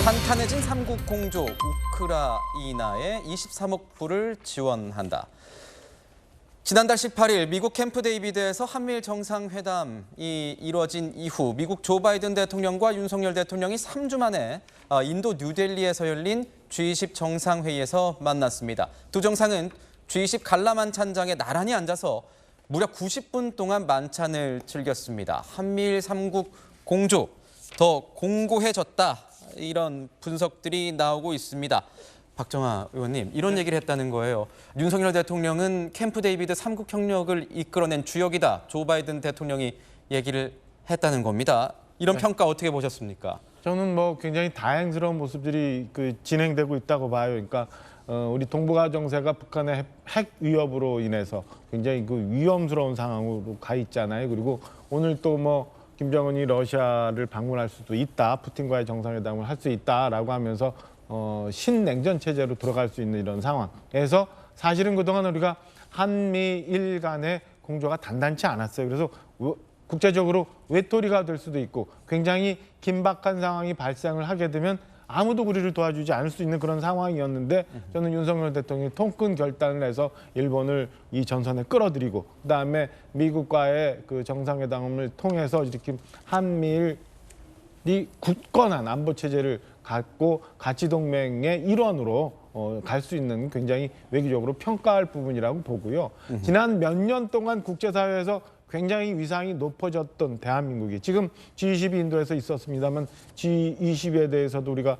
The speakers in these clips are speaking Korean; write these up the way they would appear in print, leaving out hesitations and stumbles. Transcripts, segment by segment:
탄탄해진 삼국 공조 우크라이나에 23억 불을 지원한다. 지난달 18일 미국 캠프 데이비드에서 한미일 정상회담이 이뤄진 이후 미국 조 바이든 대통령과 윤석열 대통령이 3주 만에 인도 뉴델리에서 열린 G20 정상회의에서 만났습니다. 두 정상은 G20 관람만찬장에 나란히 앉아서 무려 90분 동안 만찬을 즐겼습니다. 한미일 삼국 공조 더 공고해졌다. 이런 분석들이 나오고 있습니다. 박정아 의원님, 이런 얘기를 했다는 거예요. 윤석열 대통령은 캠프 데이비드 삼국 협력을 이끌어낸 주역이다. 조 바이든 대통령이 얘기를 했다는 겁니다. 이런 평가 어떻게 보셨습니까? 저는 굉장히 다행스러운 모습들이 진행되고 있다고 봐요. 그러니까 우리 동북아 정세가 북한의 핵 위협으로 인해서 굉장히 위험스러운 상황으로 가 있잖아요. 그리고 오늘 또 김정은이 러시아를 방문할 수도 있다, 푸틴과의 정상회담을 할 수 있다라고 하면서 신냉전 체제로 들어갈 수 있는 이런 상황에서 사실은 그동안 우리가 한미일 간의 공조가 단단치 않았어요. 그래서 국제적으로 외톨이가 될 수도 있고 굉장히 긴박한 상황이 발생을 하게 되면 아무도 우리를 도와주지 않을 수 있는 그런 상황이었는데 저는 윤석열 대통령이 통큰 결단을 해서 일본을 이 전선에 끌어들이고 그다음에 미국과의 그 정상회담을 통해서 이렇게 한미일이 굳건한 안보 체제를 갖고 가치동맹의 일원으로 갈 수 있는 굉장히 외교적으로 평가할 부분이라고 보고요. 지난 몇 년 동안 국제사회에서 굉장히 위상이 높아졌던 대한민국이 지금 G20이 인도에서 있었습니다만 G20에 대해서도 우리가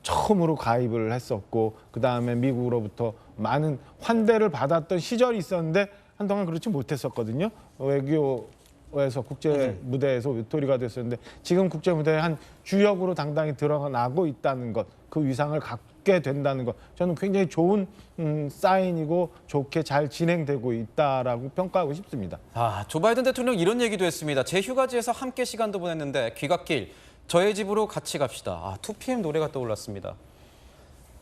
처음으로 가입을 했었고 그다음에 미국으로부터 많은 환대를 받았던 시절이 있었는데 한동안 그렇지 못했었거든요. 외교에서 국제 무대에서 외톨이가 됐었는데 지금 국제 무대에 한 주역으로 당당히 들어가고 있다는 것, 그 위상을 갖게 된다는 것, 저는 굉장히 좋은 사인이고 좋게 잘 진행되고 있다라고 평가하고 싶습니다. 조 바이든 대통령 이런 얘기도 했습니다. 제 휴가지에서 함께 시간도 보냈는데 귀갓길 저의 집으로 같이 갑시다. 2PM 노래가 떠올랐습니다.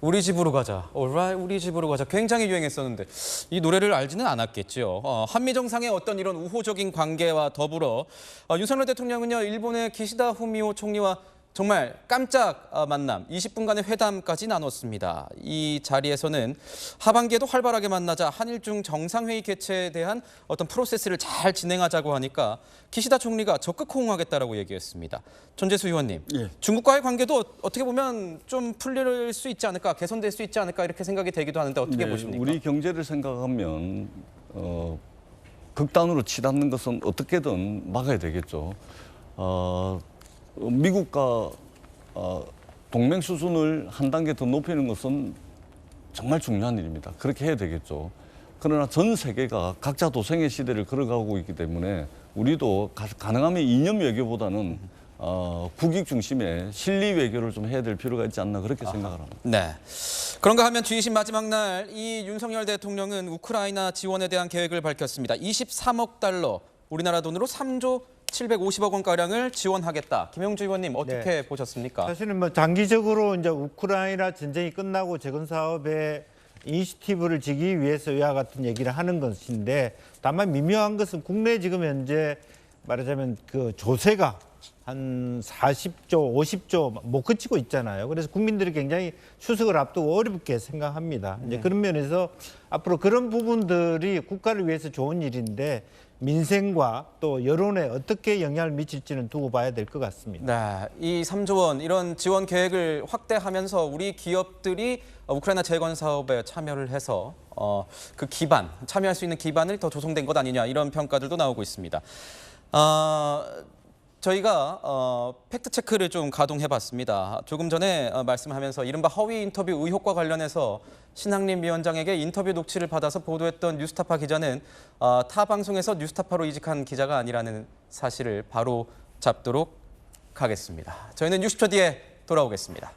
우리 집으로 가자. alright, 우리 집으로 가자. 굉장히 유행했었는데 이 노래를 알지는 않았겠죠. 한미 정상의 어떤 이런 우호적인 관계와 더불어 윤석열 대통령은요, 일본의 기시다 후미오 총리와 정말 깜짝 만남, 20분간의 회담까지 나눴습니다. 이 자리에서는 하반기에도 활발하게 만나자 한일중 정상회의 개최에 대한 어떤 프로세스를 잘 진행하자고 하니까 기시다 총리가 적극 호응하겠다라고 얘기했습니다. 전재수 의원님, 예. 중국과의 관계도 어떻게 보면 좀 풀릴 수 있지 않을까, 개선될 수 있지 않을까 이렇게 생각이 되기도 하는데 어떻게 보십니까? 우리 경제를 생각하면 극단으로 치닫는 것은 어떻게든 막아야 되겠죠. 미국과 동맹 수준을 한 단계 더 높이는 것은 정말 중요한 일입니다. 그렇게 해야 되겠죠. 그러나 전 세계가 각자 도생의 시대를 걸어가고 있기 때문에 우리도 가능하면 이념 외교보다는 국익 중심의 실리 외교를 좀 해야 될 필요가 있지 않나 그렇게 생각을 합니다. 네. 그런가 하면 G20 마지막 날 이 윤석열 대통령은 우크라이나 지원에 대한 계획을 밝혔습니다. 23억 달러, 우리나라 돈으로 3조 750억 원가량을 지원하겠다. 김영주 의원님 어떻게 보셨습니까? 사실은 장기적으로 이제 우크라이나 전쟁이 끝나고 재건 사업에 이니시티브를 지기 위해서 이와 같은 얘기를 하는 것인데 다만 미묘한 것은 국내 지금 현재 말하자면 그 조세가 한 40조, 50조 못 그치고 있잖아요. 그래서 국민들이 굉장히 추석을 앞두고 어렵게 생각합니다. 이제 그런 면에서 앞으로 그런 부분들이 국가를 위해서 좋은 일인데 민생과 또 여론에 어떻게 영향을 미칠지는 두고 봐야 될 것 같습니다. 네, 이 3조 원 이런 지원 계획을 확대하면서 우리 기업들이 우크라이나 재건 사업에 참여를 해서 그 기반, 참여할 수 있는 기반을 더 조성된 것 아니냐 이런 평가들도 나오고 있습니다. 저희가 팩트체크를 좀 가동해봤습니다. 조금 전에 말씀하면서 이른바 허위 인터뷰 의혹과 관련해서 신학림 위원장에게 인터뷰 녹취를 받아서 보도했던 뉴스타파 기자는 타 방송에서 뉴스타파로 이직한 기자가 아니라는 사실을 바로 잡도록 하겠습니다. 저희는 60초 뒤에 돌아오겠습니다.